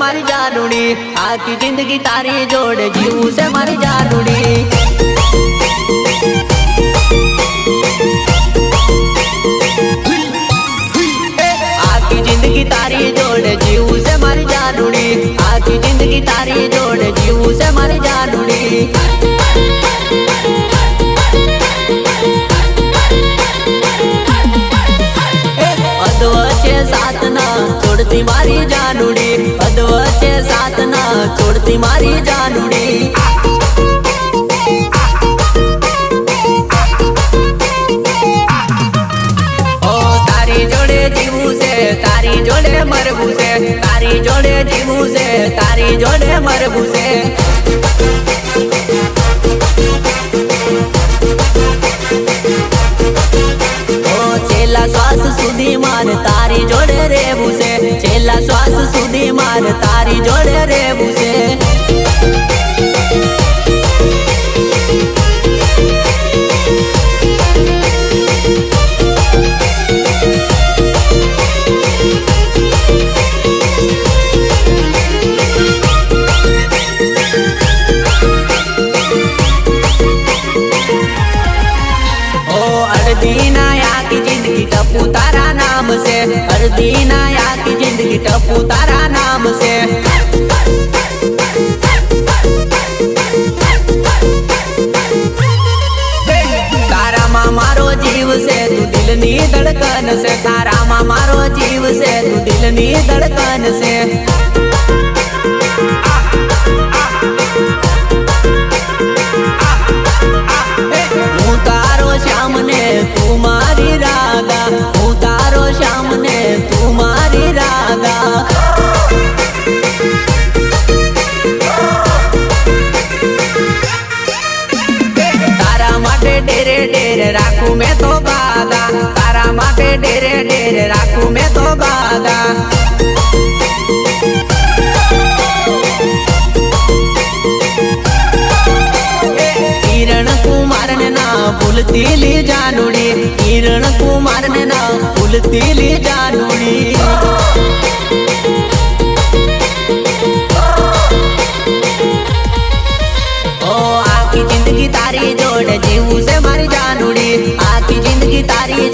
मारी जानूड़ी, आखी जिंदगी तारी जोड़ जीव से मारी जानूड़ी। आखी जिंदगी तारी जोड़ जीव से मारी जानूड़ी, आखी जिंदगी तारी जोड़ जीव से मारी जानूड़ी। अधवचे साथ ना छोड़ती मारी जानूड़ी, अधवचे साथ ना छोड़ती मारी जानूड़ी। ओ तारी जोड़े जीवू से तारी जोड़े मरबू से, तारी जोड़े जीवू से तारी जोड़े मरबू से। छेल्ला श्वास सुधी मार तारी जोड़े रेबू से, छेल्ला श्वास सुधी मार तारी जोड़े रेबू से। टप्पू तारा नाम से, हर दिन आया की जिंदगी टप्पू तारा नाम से। तारा माँ मारो जीव से तू दिल नी धड़कन से, तारा माँ मारो जीव से तू दिल नी धड़कन से। हूँ तारो श्याम ने तू मारी राधा, हूँ तारो श्याम ने तू मारी राधा। तारा माटे डेरे डेरे राखू मैं तो गादा, तारा माटे डेरे डेरे राखू मैं तो गादा। किरण कुमार ने ना भूलती ली जानूड़ी, किरण कुमार ने ना भूलती ली जानूड़ी। ओ आखी जिंदगी तारी जोड़ जीव से मारी जानूड़ी, आखी जिंदगी तारी